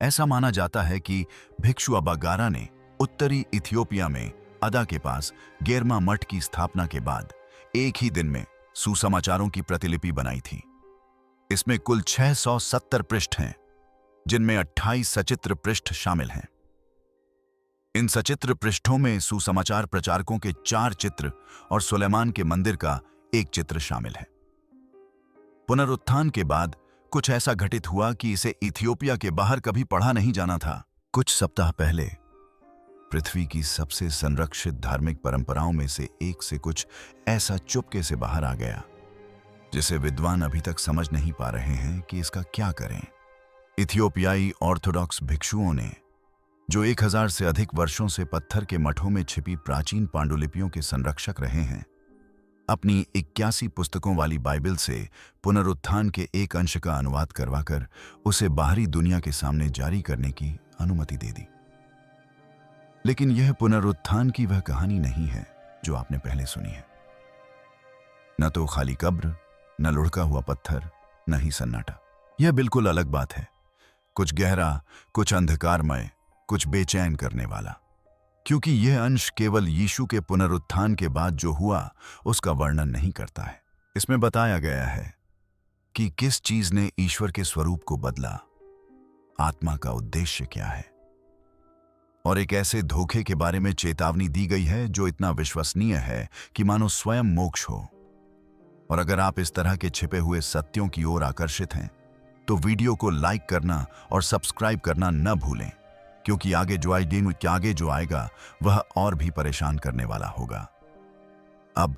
ऐसा माना जाता है कि भिक्षु अबागारा ने उत्तरी इथियोपिया में अदा के पास गेरमा मठ की स्थापना के बाद एक ही दिन में सुसमाचारों की प्रतिलिपि बनाई थी। इसमें कुल 670 पृष्ठ हैं, जिनमें 28 सचित्र पृष्ठ शामिल हैं। इन सचित्र पृष्ठों में सुसमाचार प्रचारकों के 4 चित्र और सुलेमान के मंदिर का एक चित्र शामिल है। पुनरुत्थान के बाद कुछ ऐसा घटित हुआ कि इसे इथियोपिया के बाहर कभी पढ़ा नहीं जाना था। कुछ सप्ताह पहले पृथ्वी की सबसे संरक्षित धार्मिक परंपराओं में से एक से कुछ ऐसा चुपके से बाहर आ गया, जिसे विद्वान अभी तक समझ नहीं पा रहे हैं कि इसका क्या करें। इथियोपियाई ऑर्थोडॉक्स भिक्षुओं ने, जो 1000 से अधिक वर्षों से पत्थर के मठों में छिपी प्राचीन पांडुलिपियों के संरक्षक रहे हैं, अपनी 81 पुस्तकों वाली बाइबल से पुनरुत्थान के एक अंश का अनुवाद करवाकर उसे बाहरी दुनिया के सामने जारी करने की अनुमति दे दी। लेकिन यह पुनरुत्थान की वह कहानी नहीं है जो आपने पहले सुनी है। न तो खाली कब्र, न लुढ़का हुआ पत्थर, न ही सन्नाटा। यह बिल्कुल अलग बात है। कुछ गहरा, कुछ अंधकारमय, कुछ बेचैन करने वाला। क्योंकि यह अंश केवल यीशु के पुनरुत्थान के बाद जो हुआ उसका वर्णन नहीं करता है। इसमें बताया गया है कि किस चीज ने ईश्वर के स्वरूप को बदला, आत्मा का उद्देश्य क्या है, और एक ऐसे धोखे के बारे में चेतावनी दी गई है जो इतना विश्वसनीय है कि मानो स्वयं मोक्ष हो। और अगर आप इस तरह के छिपे हुए सत्यों की ओर आकर्षित हैं, तो वीडियो को लाइक करना और सब्सक्राइब करना न भूलें, क्योंकि आगे जो आएगा वह और भी परेशान करने वाला होगा। अब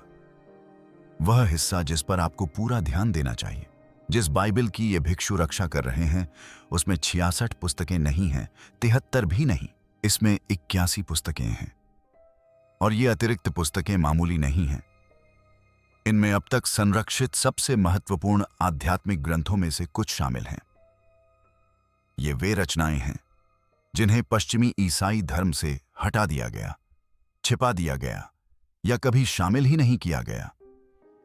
वह हिस्सा जिस पर आपको पूरा ध्यान देना चाहिए। जिस बाइबल की ये भिक्षु रक्षा कर रहे हैं, उसमें 66 पुस्तकें नहीं हैं, 73 भी नहीं, इसमें 81 पुस्तकें हैं। और ये अतिरिक्त पुस्तकें मामूली नहीं हैं। इनमें अब तक संरक्षित सबसे महत्वपूर्ण आध्यात्मिक ग्रंथों में से कुछ शामिल हैं। ये वे रचनाएं हैं जिन्हें पश्चिमी ईसाई धर्म से हटा दिया गया, छिपा दिया गया या कभी शामिल ही नहीं किया गया,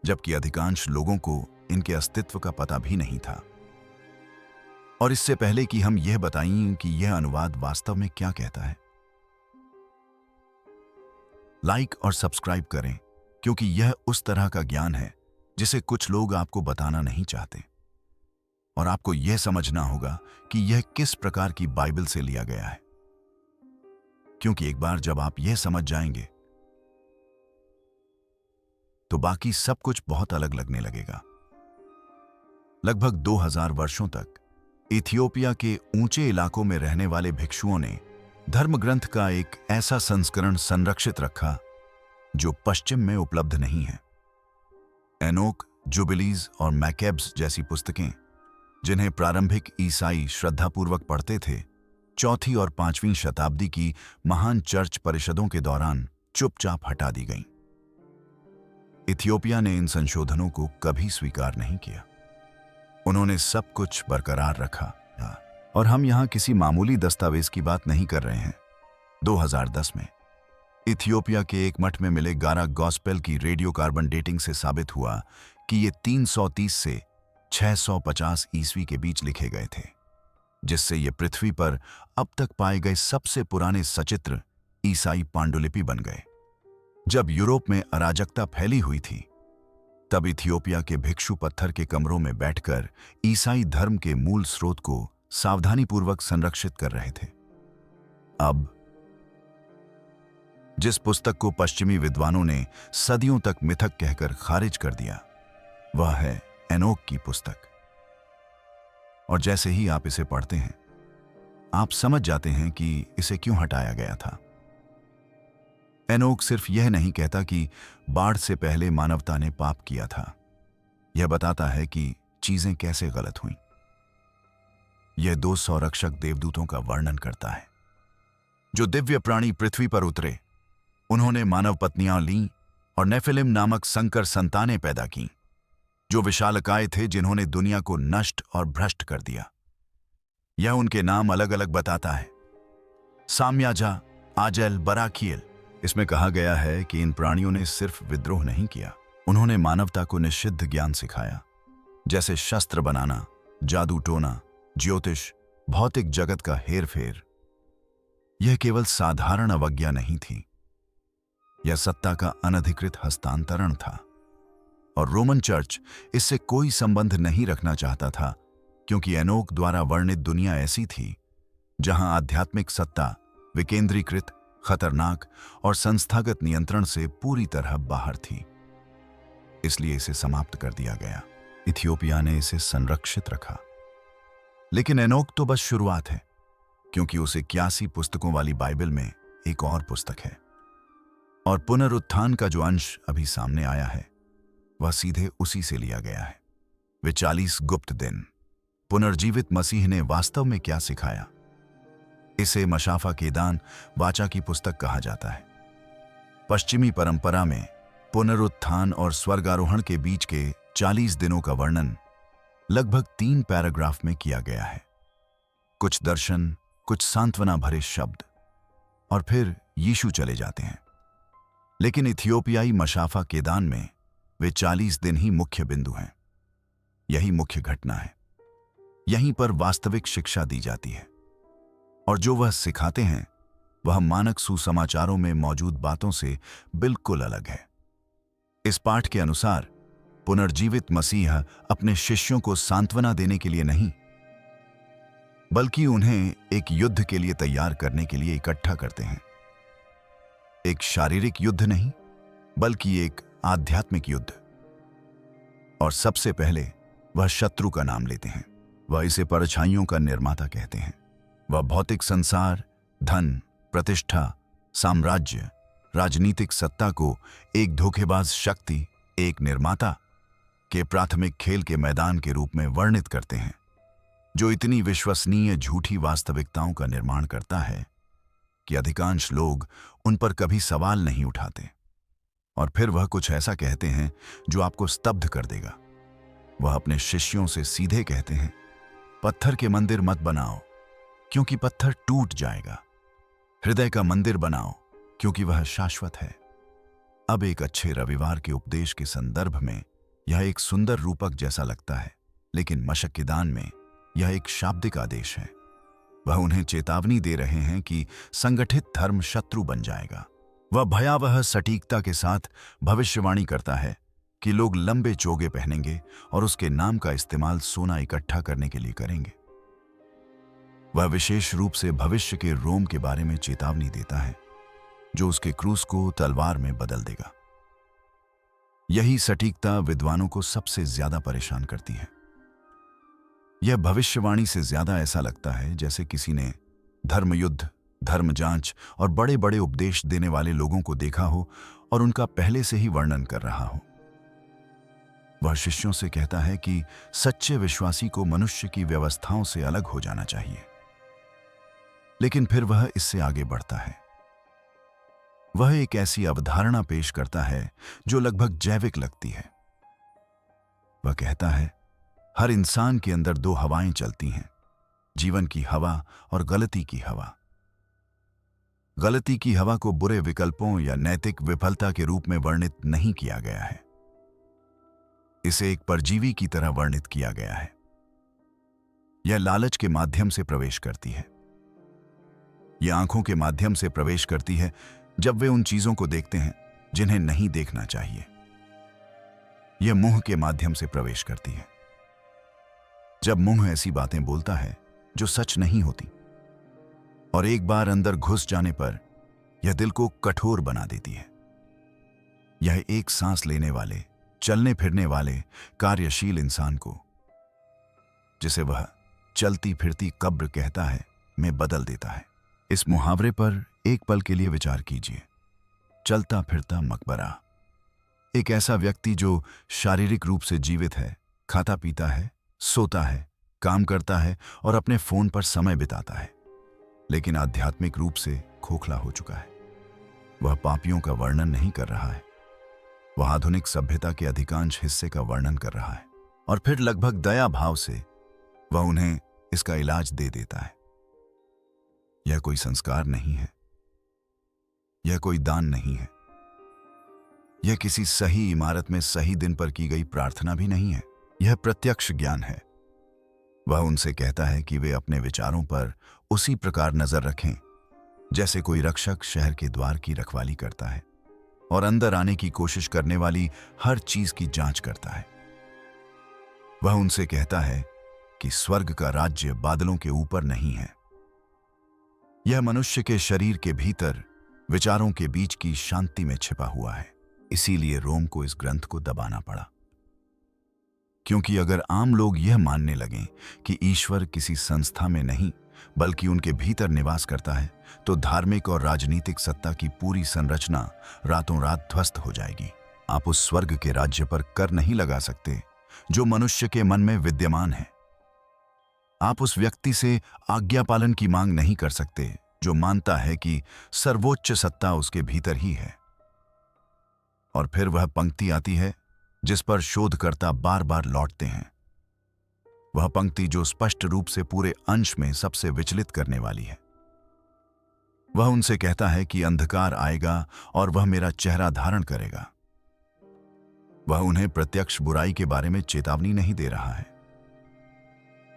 जबकि अधिकांश लोगों को इनके अस्तित्व का पता भी नहीं था। और इससे पहले कि हम यह बताएं कि यह अनुवाद वास्तव में क्या कहता है, लाइक और सब्सक्राइब करें, क्योंकि यह उस तरह का ज्ञान है जिसे कुछ लोग आपको बताना नहीं चाहते। और आपको यह समझना होगा कि यह किस प्रकार की बाइबल से लिया गया है, क्योंकि एक बार जब आप यह समझ जाएंगे तो बाकी सब कुछ बहुत अलग लगने लगेगा। लगभग 2000 वर्षों तक इथियोपिया के ऊंचे इलाकों में रहने वाले भिक्षुओं ने धर्म ग्रंथ का एक ऐसा संस्करण संरक्षित रखा जो पश्चिम में उपलब्ध नहीं है। एनोक, जुबिलीज और मैकेब्स जैसी पुस्तकें, जिन्हें प्रारंभिक ईसाई श्रद्धापूर्वक पढ़ते थे, 4वीं और 5वीं शताब्दी की महान चर्च परिषदों के दौरान चुपचाप हटा दी गईं। इथियोपिया ने इन संशोधनों को कभी स्वीकार नहीं किया। उन्होंने सब कुछ बरकरार रखा। और हम यहां किसी मामूली दस्तावेज की बात नहीं कर रहे हैं। 2010 में इथियोपिया के एक मठ में मिले गारा गॉस्पेल की रेडियो कार्बन डेटिंग से साबित हुआ कि ये 330 से 650 ईस्वी के बीच लिखे गए थे, जिससे ये पृथ्वी पर अब तक पाए गए सबसे पुराने सचित्र ईसाई पांडुलिपि बन गए। जब यूरोप में अराजकता फैली हुई थी, तब इथियोपिया के भिक्षु पत्थर के कमरों में बैठकर ईसाई धर्म के मूल स्रोत को सावधानीपूर्वक संरक्षित कर रहे थे। अब जिस पुस्तक को पश्चिमी विद्वानों ने सदियों तक मिथक कहकर खारिज कर दिया, वह है एनोक की पुस्तक। और जैसे ही आप इसे पढ़ते हैं, आप समझ जाते हैं कि इसे क्यों हटाया गया था। एनोक सिर्फ यह नहीं कहता कि बाढ़ से पहले मानवता ने पाप किया था। यह बताता है कि चीजें कैसे गलत हुईं। यह 2 संरक्षक देवदूतों का वर्णन करता है जो दिव्य प्राणी पृथ्वी पर उतरे। उन्होंने मानव पत्नियां लीं और नेफिलिम नामक संकर संतानें पैदा कीं, जो विशालकाय थे, जिन्होंने दुनिया को नष्ट और भ्रष्ट कर दिया। यह उनके नाम अलग अलग बताता है। साम्याजा, आजेल, बराखियल। इसमें कहा गया है कि इन प्राणियों ने सिर्फ विद्रोह नहीं किया, उन्होंने मानवता को निषिद्ध ज्ञान सिखाया, जैसे शस्त्र बनाना, जादू टोना, ज्योतिष भौतिक जगत का हेरफेर, यह केवल साधारण अवज्ञा नहीं थी, यह सत्ता का अनधिकृत हस्तांतरण था। और रोमन चर्च इससे कोई संबंध नहीं रखना चाहता था, क्योंकि एनोक द्वारा वर्णित दुनिया ऐसी थी जहां आध्यात्मिक सत्ता विकेंद्रीकृत, खतरनाक और संस्थागत नियंत्रण से पूरी तरह बाहर थी। इसलिए इसे समाप्त कर दिया गया। इथियोपिया ने इसे संरक्षित रखा। लेकिन एनोक तो बस शुरुआत है, क्योंकि उस 81 पुस्तकों वाली बाइबल में एक और पुस्तक है। और पुनरुत्थान का जो अंश अभी सामने आया है वह सीधे उसी से लिया गया है। वे 40 गुप्त दिन। पुनर्जीवित मसीह ने वास्तव में क्या सिखाया? इसे मशाफा केदान वाचा की पुस्तक कहा जाता है। पश्चिमी परंपरा में पुनरुत्थान और स्वर्गारोहण के बीच के 40 दिनों का वर्णन लगभग 3 पैराग्राफ में किया गया है। कुछ दर्शन, कुछ सांत्वना भरे शब्द, और फिर यीशु चले जाते हैं। लेकिन इथियोपियाई मशाफा केदान में वे 40 दिन ही मुख्य बिंदु हैं। यही मुख्य घटना है। यहीं पर वास्तविक शिक्षा दी जाती है। और जो वह सिखाते हैं वह मानक सुसमाचारों में मौजूद बातों से बिल्कुल अलग है। इस पाठ के अनुसार पुनर्जीवित मसीह अपने शिष्यों को सांत्वना देने के लिए नहीं, बल्कि उन्हें एक युद्ध के लिए तैयार करने के लिए इकट्ठा करते हैं। एक शारीरिक युद्ध नहीं, बल्कि एक आध्यात्मिक युद्ध। और सबसे पहले वह शत्रु का नाम लेते हैं। वह इसे परछाइयों का निर्माता कहते हैं। वह भौतिक संसार, धन, प्रतिष्ठा, साम्राज्य, राजनीतिक सत्ता को एक धोखेबाज शक्ति, एक निर्माता के प्राथमिक खेल के मैदान के रूप में वर्णित करते हैं, जो इतनी विश्वसनीय झूठी वास्तविकताओं का निर्माण करता है कि अधिकांश लोग उन पर कभी सवाल नहीं उठाते। और फिर वह कुछ ऐसा कहते हैं जो आपको स्तब्ध कर देगा। वह अपने शिष्यों से सीधे कहते हैं, पत्थर के मंदिर मत बनाओ, क्योंकि पत्थर टूट जाएगा। हृदय का मंदिर बनाओ, क्योंकि वह शाश्वत है। अब एक अच्छे रविवार के उपदेश के संदर्भ में यह एक सुंदर रूपक जैसा लगता है, लेकिन मशक्केदान में यह एक शाब्दिक आदेश है। वह उन्हें चेतावनी दे रहे हैं कि संगठित धर्म शत्रु बन जाएगा। वह भयावह सटीकता के साथ भविष्यवाणी करता है कि लोग लंबे चोगे पहनेंगे और उसके नाम का इस्तेमाल सोना इकट्ठा करने के लिए करेंगे। वह विशेष रूप से भविष्य के रोम के बारे में चेतावनी देता है, जो उसके क्रूस को तलवार में बदल देगा। यही सटीकता विद्वानों को सबसे ज्यादा परेशान करती है। यह भविष्यवाणी से ज्यादा ऐसा लगता है जैसे किसी ने धर्मयुद्ध, धर्म जांच और बड़े बड़े उपदेश देने वाले लोगों को देखा हो और उनका पहले से ही वर्णन कर रहा हो। वह शिष्यों से कहता है कि सच्चे विश्वासी को मनुष्य की व्यवस्थाओं से अलग हो जाना चाहिए। लेकिन फिर वह इससे आगे बढ़ता है। वह एक ऐसी अवधारणा पेश करता है जो लगभग जैविक लगती है। वह कहता है, हर इंसान के अंदर 2 हवाएं चलती हैं, जीवन की हवा और गलती की हवा। गलती की हवा को बुरे विकल्पों या नैतिक विफलता के रूप में वर्णित नहीं किया गया है। इसे एक परजीवी की तरह वर्णित किया गया है। यह लालच के माध्यम से प्रवेश करती है। यह आंखों के माध्यम से प्रवेश करती है जब वे उन चीजों को देखते हैं जिन्हें नहीं देखना चाहिए। यह मुंह के माध्यम से प्रवेश करती है, जब मुंह ऐसी बातें बोलता है जो सच नहीं होती, और एक बार अंदर घुस जाने पर यह दिल को कठोर बना देती है। यह एक सांस लेने वाले, चलने फिरने वाले, कार्यशील इंसान को, जिसे वह चलती फिरती कब्र कहता है, में बदल देता है। इस मुहावरे पर एक पल के लिए विचार कीजिए। चलता फिरता मकबरा। एक ऐसा व्यक्ति जो शारीरिक रूप से जीवित है, खाता पीता है, सोता है, काम करता है और अपने फोन पर समय बिताता है, लेकिन आध्यात्मिक रूप से खोखला हो चुका है। वह पापियों का वर्णन नहीं कर रहा है, वह आधुनिक सभ्यता के अधिकांश हिस्से का वर्णन कर रहा है, और फिर लगभग दया भाव से वह उन्हें इसका इलाज दे देता है। यह कोई संस्कार नहीं है, यह कोई दान नहीं है, यह किसी सही इमारत में सही दिन पर की गई प्रार्थना भी नहीं है। यह प्रत्यक्ष ज्ञान है। वह उनसे कहता है कि वे अपने विचारों पर उसी प्रकार नजर रखें जैसे कोई रक्षक शहर के द्वार की रखवाली करता है और अंदर आने की कोशिश करने वाली हर चीज की जांच करता है। वह उनसे कहता है कि स्वर्ग का राज्य बादलों के ऊपर नहीं है। यह मनुष्य के शरीर के भीतर विचारों के बीच की शांति में छिपा हुआ है। इसीलिए रोम को इस ग्रंथ को दबाना पड़ा, क्योंकि अगर आम लोग यह मानने लगें कि ईश्वर किसी संस्था में नहीं बल्कि उनके भीतर निवास करता है, तो धार्मिक और राजनीतिक सत्ता की पूरी संरचना रातों रात ध्वस्त हो जाएगी। आप उस स्वर्ग के राज्य पर कर नहीं लगा सकते जो मनुष्य के मन में विद्यमान है। आप उस व्यक्ति से आज्ञा पालन की मांग नहीं कर सकते जो मानता है कि सर्वोच्च सत्ता उसके भीतर ही है। और फिर वह पंक्ति आती है जिस पर शोधकर्ता बार बार लौटते हैं, वह पंक्ति जो स्पष्ट रूप से पूरे अंश में सबसे विचलित करने वाली है। वह उनसे कहता है कि अंधकार आएगा और वह मेरा चेहरा धारण करेगा। वह उन्हें प्रत्यक्ष बुराई के बारे में चेतावनी नहीं दे रहा है,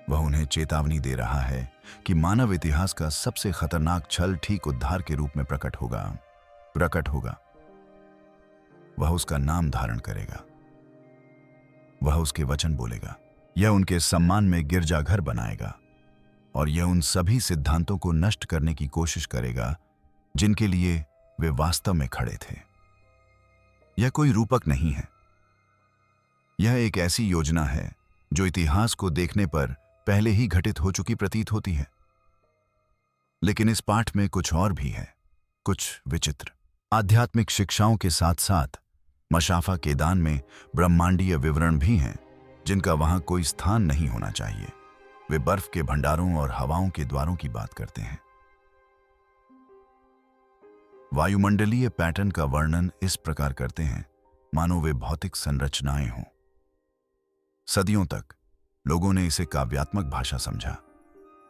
वह उन्हें चेतावनी दे रहा है कि मानव इतिहास का सबसे खतरनाक छल ठीक उद्धार के रूप में प्रकट होगा। वह उसका नाम धारण करेगा, वह उसके वचन बोलेगा, यह उनके सम्मान में गिरजाघर बनाएगा और यह उन सभी सिद्धांतों को नष्ट करने की कोशिश करेगा जिनके लिए वे वास्तव में खड़े थे। यह कोई रूपक नहीं है, यह एक ऐसी योजना है जो इतिहास को देखने पर पहले ही घटित हो चुकी प्रतीत होती है। लेकिन इस पाठ में कुछ और भी है, कुछ विचित्र आध्यात्मिक शिक्षाओं के साथ साथ मशाफा के दान में ब्रह्मांडीय विवरण भी हैं जिनका वहां कोई स्थान नहीं होना चाहिए। वे बर्फ के भंडारों और हवाओं के द्वारों की बात करते हैं। वायुमंडलीय पैटर्न का वर्णन इस प्रकार करते हैं मानो वे भौतिक संरचनाएं हों। सदियों तक लोगों ने इसे काव्यात्मक भाषा समझा।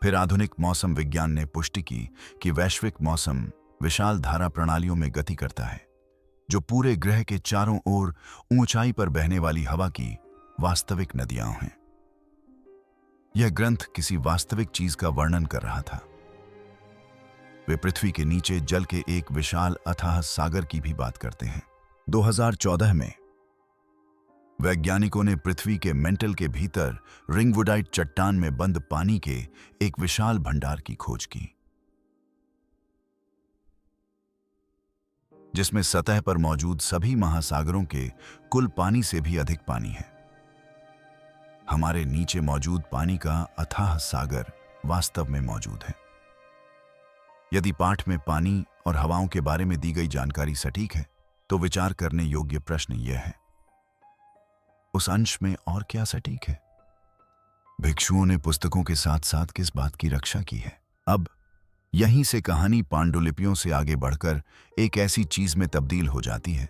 फिर आधुनिक मौसम विज्ञान ने पुष्टि की कि वैश्विक मौसम विशाल धारा प्रणालियों में गति करता है जो पूरे ग्रह के चारों ओर ऊंचाई पर बहने वाली हवा की वास्तविक नदियां हैं। यह ग्रंथ किसी वास्तविक चीज का वर्णन कर रहा था। वे पृथ्वी के नीचे जल के एक विशाल अथाह सागर की भी बात करते हैं। 2014 में वैज्ञानिकों ने पृथ्वी के मेंटल के भीतर रिंगवुडाइट चट्टान में बंद पानी के एक विशाल भंडार की खोज की, जिसमें सतह पर मौजूद सभी महासागरों के कुल पानी से भी अधिक पानी है। हमारे नीचे मौजूद पानी का अथाह सागर वास्तव में मौजूद है। यदि पाठ में पानी और हवाओं के बारे में दी गई जानकारी सटीक है, तो विचार करने योग्य प्रश्न यह है, उस अंश में और क्या सटीक है? भिक्षुओं ने पुस्तकों के साथ साथ किस बात की रक्षा की है? अब यहीं से कहानी पांडुलिपियों से आगे बढ़कर एक ऐसी चीज में तब्दील हो जाती है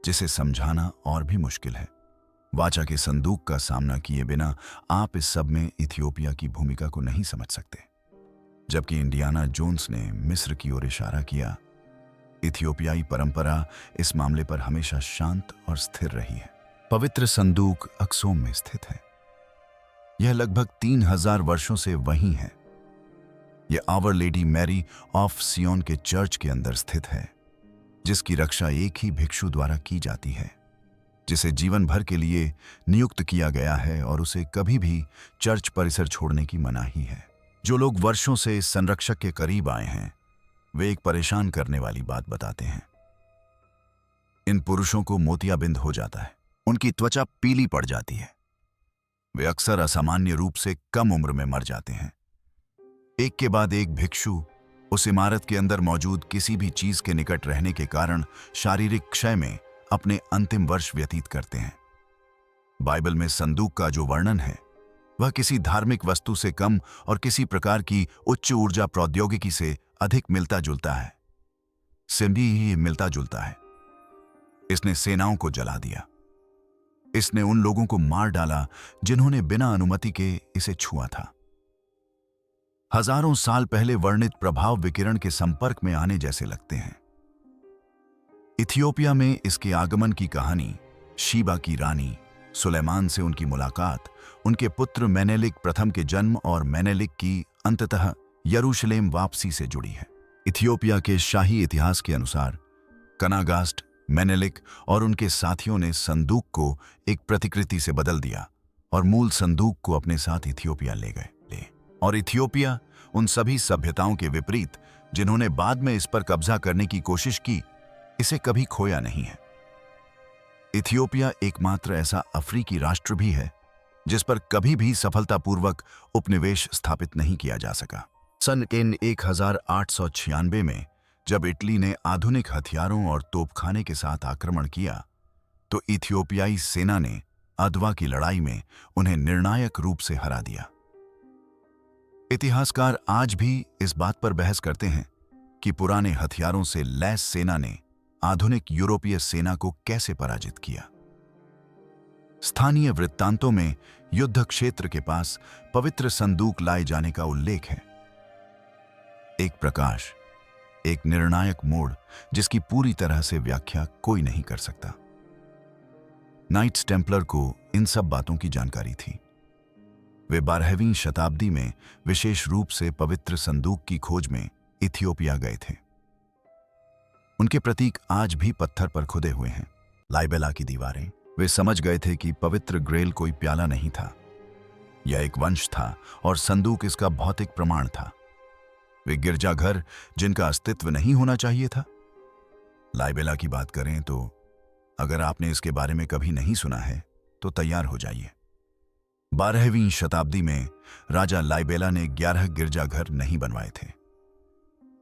जिसे समझाना और भी मुश्किल है। वाचा के संदूक का सामना किए बिना आप इस सब में इथियोपिया की भूमिका को नहीं समझ सकते। जबकि इंडियाना जोन्स ने मिस्र की ओर इशारा किया, इथियोपियाई परंपरा इस मामले पर हमेशा शांत और स्थिर रही है। पवित्र संदूक अक्सोम में स्थित है। यह लगभग 3000 वर्षों से वहीं है। यह आवर लेडी मैरी ऑफ सियोन के चर्च के अंदर स्थित है, जिसकी रक्षा एक ही भिक्षु द्वारा की जाती है, जिसे जीवन भर के लिए नियुक्त किया गया है और उसे कभी भी चर्च परिसर छोड़ने की मनाही है। जो लोग वर्षों से इस संरक्षक के करीब आए हैं, वे एक परेशान करने वाली बात बताते हैं। इन पुरुषों को मोतियाबिंद हो जाता है, उनकी त्वचा पीली पड़ जाती है, वे अक्सर असामान्य रूप से कम उम्र में मर जाते हैं। एक के बाद एक भिक्षु उस इमारत के अंदर मौजूद किसी भी चीज के निकट रहने के कारण शारीरिक क्षय में अपने अंतिम वर्ष व्यतीत करते हैं। बाइबल में संदूक का जो वर्णन है वह किसी धार्मिक वस्तु से कम और किसी प्रकार की उच्च ऊर्जा प्रौद्योगिकी से अधिक मिलता जुलता है। सिंबी ही मिलता जुलता है। इसने सेनाओं को जला दिया। इसने उन लोगों को मार डाला जिन्होंने बिना अनुमति के इसे छुआ था। हजारों साल पहले वर्णित प्रभाव विकिरण के संपर्क में आने जैसे लगते हैं। इथियोपिया में इसके आगमन की कहानी शीबा की रानी सुलेमान से उनकी मुलाकात, उनके पुत्र मेनेलिक प्रथम के जन्म और मेनेलिक की अंततः यरूशलेम वापसी से जुड़ी है। इथियोपिया के शाही इतिहास के अनुसार कनागास्ट, मेनेलिक और उनके साथियों ने संदूक को एक प्रतिकृति से बदल दिया और मूल संदूक को अपने साथ इथियोपिया ले गए। और इथियोपिया उन सभी सभ्यताओं के विपरीत जिन्होंने बाद में इस पर कब्जा करने की कोशिश की, इसे कभी खोया नहीं है। इथियोपिया एकमात्र ऐसा अफ्रीकी राष्ट्र भी है जिस पर कभी भी सफलतापूर्वक उपनिवेश स्थापित नहीं किया जा सका। सन 1896 में जब इटली ने आधुनिक हथियारों और तोपखाने के साथ आक्रमण किया, तो इथियोपियाई सेना ने अदवा की लड़ाई में उन्हें निर्णायक रूप से हरा दिया। इतिहासकार आज भी इस बात पर बहस करते हैं कि पुराने हथियारों से लैस सेना ने आधुनिक यूरोपीय सेना को कैसे पराजित किया। स्थानीय वृत्तांतों में युद्ध क्षेत्र के पास पवित्र संदूक लाए जाने का उल्लेख है। एक प्रकाश, एक निर्णायक मोड़ जिसकी पूरी तरह से व्याख्या कोई नहीं कर सकता। नाइट्स टेम्पलर को इन सब बातों की जानकारी थी। वे 12वीं शताब्दी में विशेष रूप से पवित्र संदूक की खोज में इथियोपिया गए थे। उनके प्रतीक आज भी पत्थर पर खुदे हुए हैं। लाइबेला की दीवारें। वे समझ गए थे कि पवित्र ग्रेल कोई प्याला नहीं था, यह एक वंश था और संदूक इसका भौतिक प्रमाण था। वे गिरजाघर जिनका अस्तित्व नहीं होना चाहिए था। लाइबेला की बात करें तो अगर आपने इसके बारे में कभी नहीं सुना है तो तैयार हो जाइए। 12वीं शताब्दी में राजा लाइबेला ने 11 गिरजाघर नहीं बनवाए थे।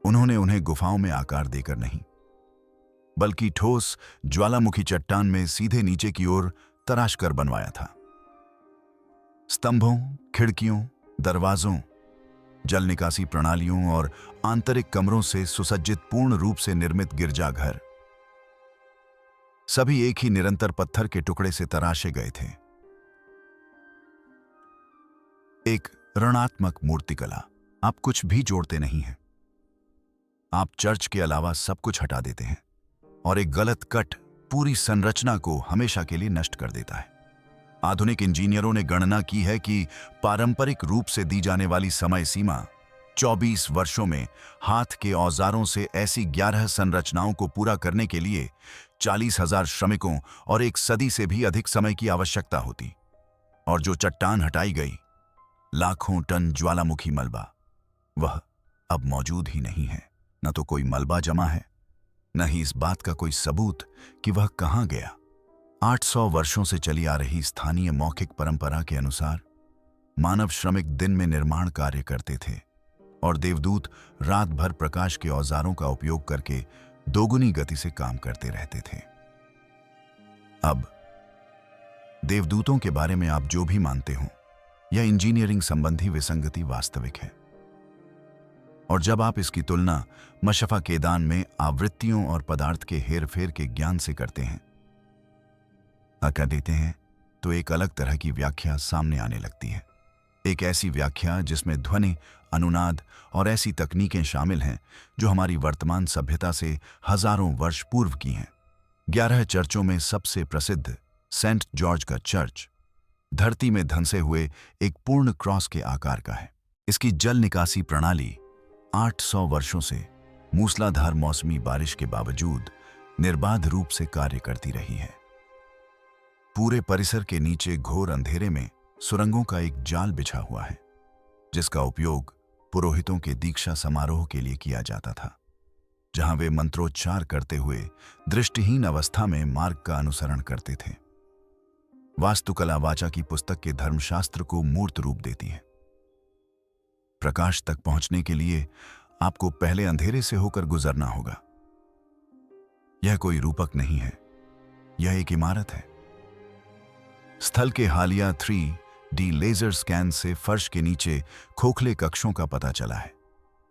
उन्होंने उन्हें गुफाओं में आकार देकर नहीं, बल्कि ठोस ज्वालामुखी चट्टान में सीधे नीचे की ओर तराश कर बनवाया था। स्तंभों, खिड़कियों, दरवाजों, जल निकासी प्रणालियों और आंतरिक कमरों से सुसज्जित पूर्ण रूप से निर्मित गिरजाघर सभी एक ही निरंतर पत्थर के टुकड़े से तराशे गए थे। एक ऋणात्मक मूर्तिकला। आप कुछ भी जोड़ते नहीं हैं। आप चर्च के अलावा सब कुछ हटा देते हैं और एक गलत कट पूरी संरचना को हमेशा के लिए नष्ट कर देता है। आधुनिक इंजीनियरों ने गणना की है कि पारंपरिक रूप से दी जाने वाली समय सीमा 24 वर्षों में हाथ के औजारों से ऐसी 11 संरचनाओं को पूरा करने के लिए 40,000 श्रमिकों और एक सदी से भी अधिक समय की आवश्यकता होती। और जो चट्टान हटाई गई, लाखों टन ज्वालामुखी मलबा, वह अब मौजूद ही नहीं है। न तो कोई मलबा जमा है, न ही इस बात का कोई सबूत कि वह कहां गया। 800 वर्षों से चली आ रही स्थानीय मौखिक परंपरा के अनुसार मानव श्रमिक दिन में निर्माण कार्य करते थे और देवदूत रात भर प्रकाश के औजारों का उपयोग करके दोगुनी गति से काम करते रहते थे। अब देवदूतों के बारे में आप जो भी मानते हो, यह इंजीनियरिंग संबंधी विसंगति वास्तविक है। और जब आप इसकी तुलना मशफा केदान में आवृत्तियों और पदार्थ के हेरफेर के ज्ञान से करते हैं, आका देते हैं, तो एक अलग तरह की व्याख्या सामने आने लगती है। एक ऐसी व्याख्या जिसमें ध्वनि, अनुनाद और ऐसी तकनीकें शामिल हैं जो हमारी वर्तमान सभ्यता से हजारों वर्ष पूर्व की हैं। 11 चर्चों में सबसे प्रसिद्ध सेंट जॉर्ज का चर्च धरती में धंसे हुए एक पूर्ण क्रॉस के आकार का है। इसकी जल निकासी प्रणाली 800 वर्षों से मूसलाधार मौसमी बारिश के बावजूद निर्बाध रूप से कार्य करती रही है। पूरे परिसर के नीचे घोर अंधेरे में सुरंगों का एक जाल बिछा हुआ है, जिसका उपयोग पुरोहितों के दीक्षा समारोह के लिए किया जाता था, जहां वे मंत्रोच्चार करते हुए दृष्टिहीन अवस्था में मार्ग का अनुसरण करते थे। वास्तुकला वाचा की पुस्तक के धर्मशास्त्र को मूर्त रूप देती है। प्रकाश तक पहुंचने के लिए आपको पहले अंधेरे से होकर गुजरना होगा। यह कोई रूपक नहीं है, यह एक इमारत है। स्थल के हालिया 3D लेजर स्कैन से फर्श के नीचे खोखले कक्षों का पता चला है,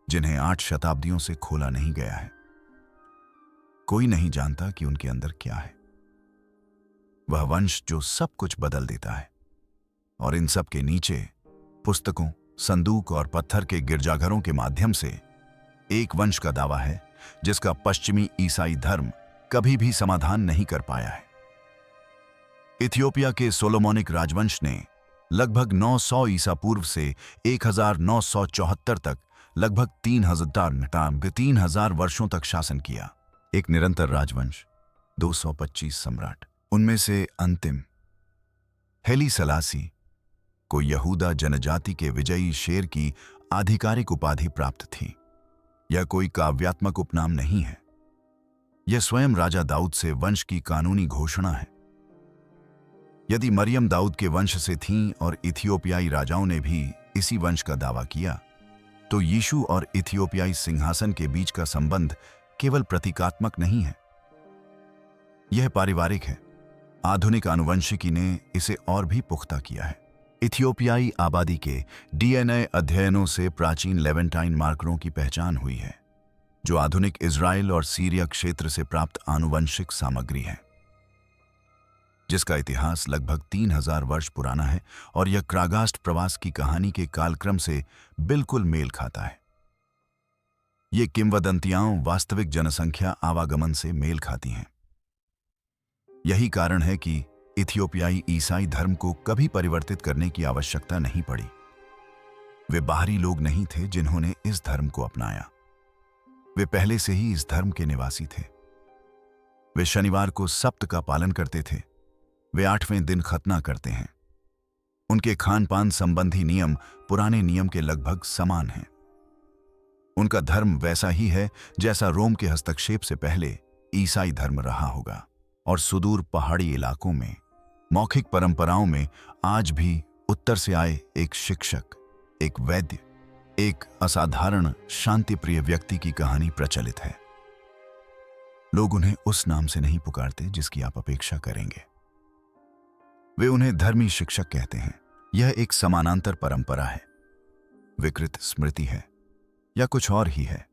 जिन्हें 8 शताब्दियों से खोला नहीं गया है। कोई नहीं जानता कि उनके अंदर क्या है। वह वंश जो सब कुछ बदल देता है। और इन सब के नीचे पुस्तकों, संदूक और पत्थर के गिरजाघरों के माध्यम से एक वंश का दावा है जिसका पश्चिमी ईसाई धर्म कभी भी समाधान नहीं कर पाया है। इथियोपिया के सोलोमोनिक राजवंश ने लगभग 900 ईसा पूर्व से 1974 तक लगभग 3000 वर्षों तक शासन किया। एक निरंतर राजवंश, 225 सम्राट। उनमें से अंतिम हेली सलासी को यहूदा जनजाति के विजयी शेर की आधिकारिक उपाधि प्राप्त थी। यह कोई काव्यात्मक उपनाम नहीं है, यह स्वयं राजा दाऊद से वंश की कानूनी घोषणा है। यदि मरियम दाऊद के वंश से थीं और इथियोपियाई राजाओं ने भी इसी वंश का दावा किया, तो यीशु और इथियोपियाई सिंहासन के बीच का संबंध केवल प्रतीकात्मक नहीं है, यह पारिवारिक है। आधुनिक आनुवंशिकी ने इसे और भी पुख्ता किया है। इथियोपियाई आबादी के डीएनए अध्ययनों से प्राचीन लेवेंटाइन मार्करों की पहचान हुई है, जो आधुनिक इज़राइल और सीरिया क्षेत्र से प्राप्त आनुवंशिक सामग्री है, जिसका इतिहास लगभग 3000 वर्ष पुराना है और यह क्रागास्ट प्रवास की कहानी के कालक्रम से बिल्कुल मेल खाता है। ये किंवदंतियां वास्तविक जनसंख्या आवागमन से मेल खाती हैं। यही कारण है कि इथियोपियाई ईसाई धर्म को कभी परिवर्तित करने की आवश्यकता नहीं पड़ी। वे बाहरी लोग नहीं थे जिन्होंने इस धर्म को अपनाया, वे पहले से ही इस धर्म के निवासी थे। वे शनिवार को सप्त का पालन करते थे, वे 8वें दिन खतना करते हैं। उनके खान पान संबंधी नियम पुराने नियम के लगभग समान हैं। उनका धर्म वैसा ही है जैसा रोम के हस्तक्षेप से पहले ईसाई धर्म रहा होगा। और सुदूर पहाड़ी इलाकों में मौखिक परंपराओं में आज भी उत्तर से आए एक शिक्षक, एक वैद्य, एक असाधारण शांतिप्रिय व्यक्ति की कहानी प्रचलित है। लोग उन्हें उस नाम से नहीं पुकारते जिसकी आप अपेक्षा करेंगे। वे उन्हें धर्मी शिक्षक कहते हैं। यह एक समानांतर परंपरा है, विकृत स्मृति है, या कुछ और ही है।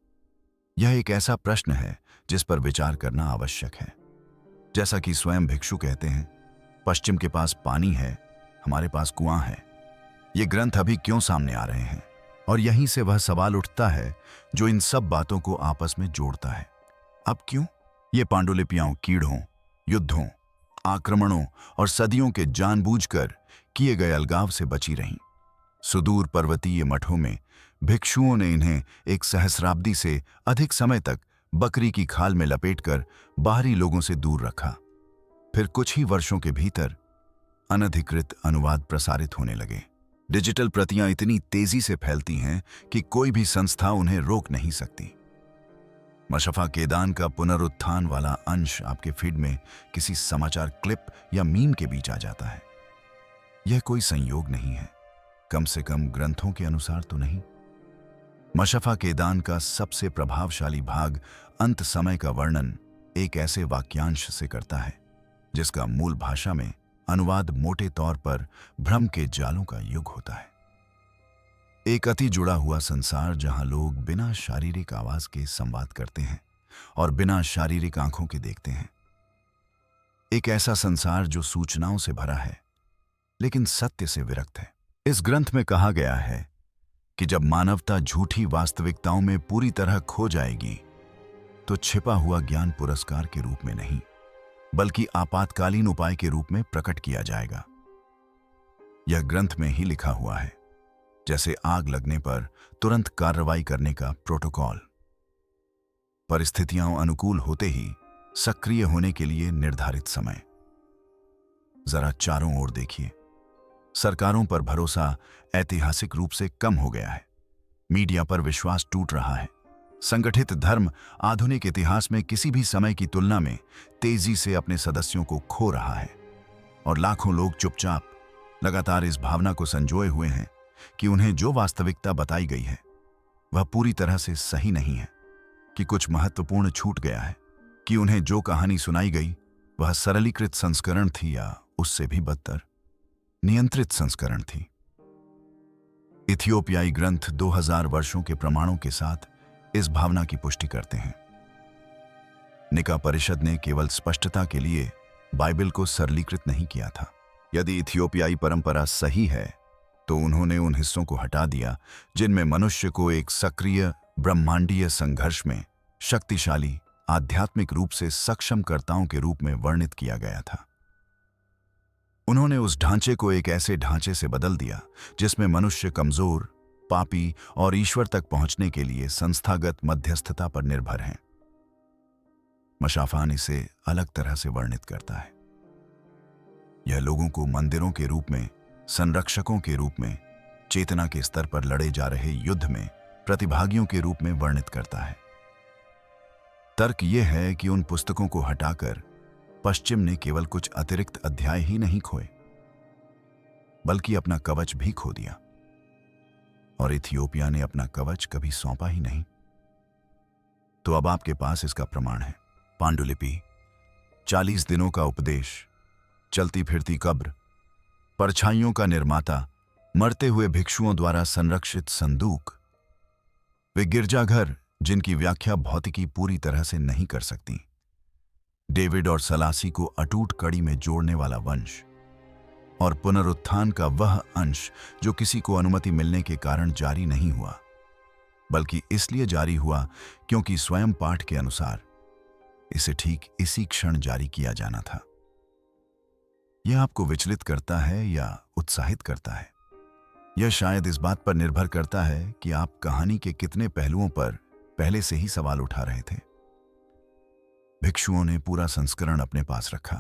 यह एक ऐसा प्रश्न है जिस पर विचार करना आवश्यक है। जैसा कि स्वयं भिक्षु कहते हैं, पश्चिम के पास पानी है, हमारे पास कुआं है। ये ग्रंथ अभी क्यों सामने आ रहे हैं? और यहीं से वह सवाल उठता है जो इन सब बातों को आपस में जोड़ता है। अब क्यों ये पांडुलिपियां कीड़ों, युद्धों, आक्रमणों और सदियों के जानबूझकर किए गए अलगाव से बची रहीं? सुदूर पर्वतीय मठों में भिक्षुओं ने इन्हें एक सहस्राब्दी से अधिक समय तक बकरी की खाल में लपेटकर बाहरी लोगों से दूर रखा। फिर कुछ ही वर्षों के भीतर अनधिकृत अनुवाद प्रसारित होने लगे। डिजिटल प्रतियां इतनी तेजी से फैलती हैं कि कोई भी संस्था उन्हें रोक नहीं सकती। मशफा केदान का पुनरुत्थान वाला अंश आपके फीड में किसी समाचार क्लिप या मीम के बीच आ जाता है। यह कोई संयोग नहीं है, कम से कम ग्रंथों के अनुसार तो नहीं। मशफा केदान का सबसे प्रभावशाली भाग अंत समय का वर्णन एक ऐसे वाक्यांश से करता है जिसका मूल भाषा में अनुवाद मोटे तौर पर भ्रम के जालों का युग होता है। एक अति जुड़ा हुआ संसार जहां लोग बिना शारीरिक आवाज के संवाद करते हैं और बिना शारीरिक आंखों के देखते हैं। एक ऐसा संसार जो सूचनाओं से भरा है लेकिन सत्य से विरक्त है। इस ग्रंथ में कहा गया है कि जब मानवता झूठी वास्तविकताओं में पूरी तरह खो जाएगी तो छिपा हुआ ज्ञान पुरस्कार के रूप में नहीं बल्कि आपातकालीन उपाय के रूप में प्रकट किया जाएगा। यह ग्रंथ में ही लिखा हुआ है, जैसे आग लगने पर तुरंत कार्रवाई करने का प्रोटोकॉल। परिस्थितियां अनुकूल होते ही सक्रिय होने के लिए निर्धारित समय। जरा चारों ओर देखिए। सरकारों पर भरोसा ऐतिहासिक रूप से कम हो गया है। मीडिया पर विश्वास टूट रहा है। संगठित धर्म आधुनिक इतिहास में किसी भी समय की तुलना में तेजी से अपने सदस्यों को खो रहा है और लाखों लोग चुपचाप लगातार इस भावना को संजोए हुए हैं कि उन्हें जो वास्तविकता बताई गई है वह पूरी तरह से सही नहीं है, कि कुछ महत्वपूर्ण छूट गया है, कि उन्हें जो कहानी सुनाई गई वह सरलीकृत संस्करण थी या उससे भी बदतर नियंत्रित संस्करण थी। इथियोपियाई ग्रंथ 2000 वर्षों के प्रमाणों के साथ इस भावना की पुष्टि करते हैं। निका परिषद ने केवल स्पष्टता के लिए बाइबल को सरलीकृत नहीं किया था। यदि इथियोपियाई परंपरा सही है तो उन्होंने उन हिस्सों को हटा दिया जिनमें मनुष्य को एक सक्रिय ब्रह्मांडीय संघर्ष में शक्तिशाली आध्यात्मिक रूप से सक्षम कर्ताओं के रूप में वर्णित किया गया था। उन्होंने उस ढांचे को एक ऐसे ढांचे से बदल दिया जिसमें मनुष्य कमजोर, पापी और ईश्वर तक पहुंचने के लिए संस्थागत मध्यस्थता पर निर्भर हैं। मशाफान इसे अलग तरह से वर्णित करता है। यह लोगों को मंदिरों के रूप में, संरक्षकों के रूप में, चेतना के स्तर पर लड़े जा रहे युद्ध में प्रतिभागियों के रूप में वर्णित करता है। तर्क यह है कि उन पुस्तकों को हटाकर पश्चिम ने केवल कुछ अतिरिक्त अध्याय ही नहीं खोए, बल्कि अपना कवच भी खो दिया, और इथियोपिया ने अपना कवच कभी सौंपा ही नहीं। तो अब आपके पास इसका प्रमाण है। पांडुलिपि, 40 दिनों का उपदेश, चलती फिरती कब्र, परछाइयों का निर्माता, मरते हुए भिक्षुओं द्वारा संरक्षित संदूक, वे गिरजाघर जिनकी व्याख्या भौतिकी पूरी तरह से नहीं कर सकती, डेविड और सलासी को अटूट कड़ी में जोड़ने वाला वंश, और पुनरुत्थान का वह अंश जो किसी को अनुमति मिलने के कारण जारी नहीं हुआ, बल्कि इसलिए जारी हुआ क्योंकि स्वयं पाठ के अनुसार इसे ठीक इसी क्षण जारी किया जाना था। यह आपको विचलित करता है या उत्साहित करता है? यह शायद इस बात पर निर्भर करता है कि आप कहानी के कितने पहलुओं पर पहले से ही सवाल उठा रहे थे। भिक्षुओं ने पूरा संस्करण अपने पास रखा।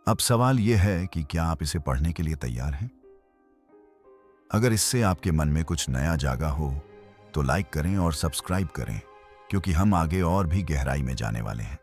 अब सवाल यह है कि क्या आप इसे पढ़ने के लिए तैयार हैं? अगर इससे आपके मन में कुछ नया जागा हो तो लाइक करें और सब्सक्राइब करें, क्योंकि हम आगे और भी गहराई में जाने वाले हैं।